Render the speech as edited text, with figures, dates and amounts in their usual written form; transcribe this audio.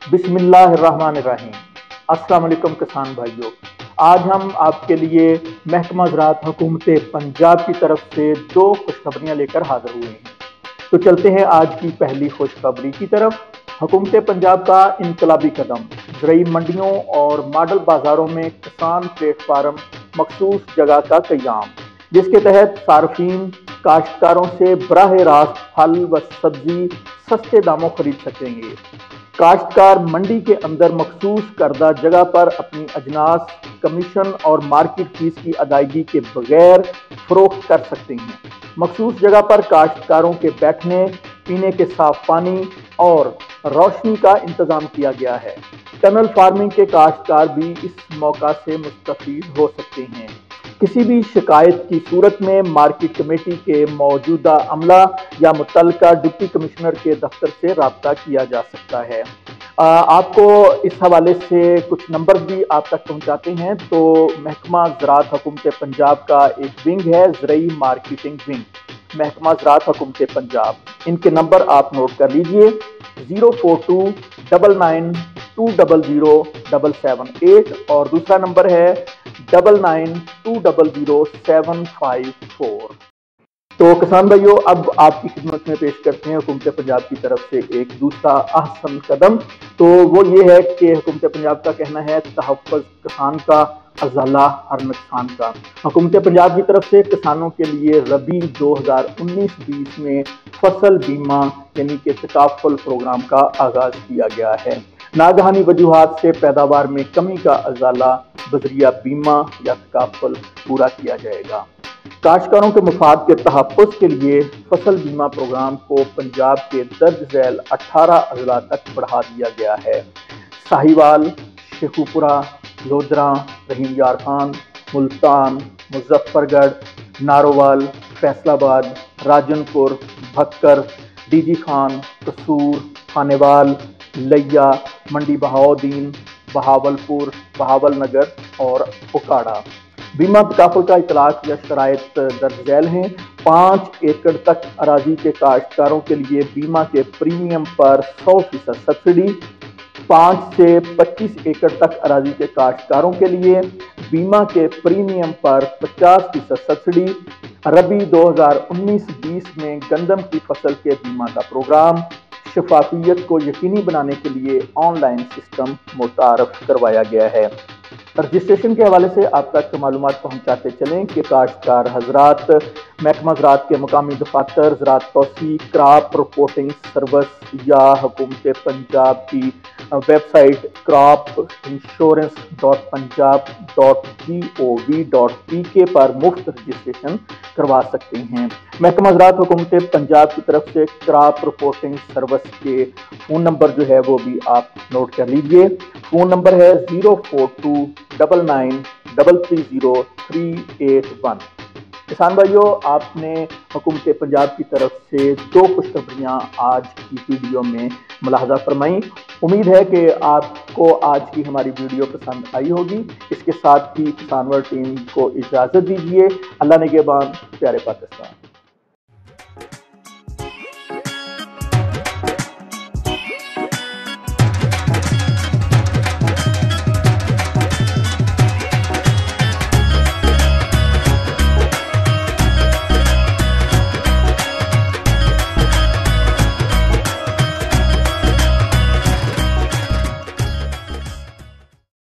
बिस्मिल्लाहिर्रहमानिर्रहीम। अस्सलाम वालेकुम किसान भाइयों, आज हम आपके लिए महकमा ज़राअत हुकूमत पंजाब की तरफ से दो खुशखबरियाँ लेकर हाज़िर हुए हैं। तो चलते हैं आज की पहली खुशखबरी की तरफ। हुकूमत पंजाब का इनकलाबी कदम, ज़रई मंडियों और मॉडल बाज़ारों में किसान प्लेटफार्म मखसूस जगह का क़याम, जिसके तहत सार्फिन काश्तकारों से बराह रास्त फल व सब्जी सस्ते दामों खरीद सकेंगे। काश्तकार मंडी के अंदर मखसूस करदा जगह पर अपनी अजनास कमीशन और मार्केट फीस की अदायगी के बगैर फरोख्त कर सकते हैं। मखसूस जगह पर काश्तकारों के बैठने, पीने के साफ पानी और रोशनी का इंतजाम किया गया है। टनल फार्मिंग के काश्तकार भी इस मौका से मुस्तफीद हो सकते हैं। किसी भी शिकायत की सूरत में मार्केट कमेटी के मौजूदा अमला या मुतल्लिका डिप्टी कमिश्नर के दफ्तर से रब्ता किया जा सकता है। आपको इस हवाले से कुछ नंबर भी आप तक पहुंचाते हैं। तो महकमा ज़राअत हुकूमत पंजाब का एक विंग है, ज़रई मार्केटिंग विंग, महकमा ज़राअत हुकूमत पंजाब। इनके नंबर आप नोट कर लीजिए, 04299200778 और दूसरा नंबर है 99200754। तो किसान भाइयों, अब आपकी खिदमत में पेश करते हैं हुकूमत पंजाब की तरफ से एक दूसरा अहम कदम। तो वो ये है कि हुकूमत पंजाब का कहना है तहफ़्फ़ुज़ किसान का, अज़ला हर नुकसान का। हुकूमत पंजाब की तरफ से किसानों के लिए रबी 2019-20 में फसल बीमा यानी कि तकाफ़ुल प्रोग्राम का आगाज़ किया गया है। नागहानी वजूहात से पैदावार में कमी का अज़ला बज़रिया बीमा या तकाफ़ुल पूरा किया जाएगा। काश्तकारों के मफाद के तहफ़्फ़ुज़ के लिए फसल बीमा प्रोग्राम को पंजाब के दर्ज झैल 18 अज़ला तक बढ़ा दिया गया है। साहिवाल, शेखुपुरा, लोधरा, रहीम यार खान, मुल्तान, मुजफ्फरगढ़, नारोवाल, फैसलाबाद, राजनपुर, भक्कर, डीजी खान, कसूर, खानेवाल, लिया, मंडी बहाउद्दीन, बहावलपुर, बहावलनगर और उकाड़ा। बीमा तकाफ़ुल का इतलाक या शराइत दर्ज झैल हैं। 5 एकड़ तक अराजी के काश्तकारों के लिए बीमा के प्रीमियम पर 100% सब्सिडी, 5 से 25 एकड़ तक अराजी के काश्तकारों के लिए बीमा के प्रीमियम पर 50% सब्सिडी। रबी 2019-20 में गंदम की फसल के बीमा का प्रोग्राम, शफाफियत को यकीनी बनाने के लिए ऑनलाइन सिस्टम मुतारफ करवाया गया है। रजिस्ट्रेशन के हवाले से आप तक मालूमात पहुंचाते चलें कि काश्तकार हजरात महकमा ज़राअत के मुकामी दफातर, ज़राअत तौसीक़, क्रॉप रिपोर्टिंग सर्विस या हुकूमत पंजाब की वेबसाइट crop-insurance.punjab.gov.pk पर मुफ्त रजिस्ट्रेशन करवा सकते हैं। महकमा ज़राअत हुकूमत पंजाब की तरफ से क्रॉप रिपोर्टिंग सर्विस के फ़ोन नंबर जो है वो भी आप नोट कर लीजिए। फ़ोन नंबर है 04299330381। किसान भाइयों, आपने हुकूमत पंजाब की तरफ से दो खुशखबरियाँ आज की वीडियो में मुलाहजा फरमाई। उम्मीद है कि आपको आज की हमारी वीडियो पसंद आई होगी। इसके साथ ही किसान वर्ल्ड टीम को इजाज़त दीजिए। अल्लाह निगहबान, प्यारे पाकिस्तान।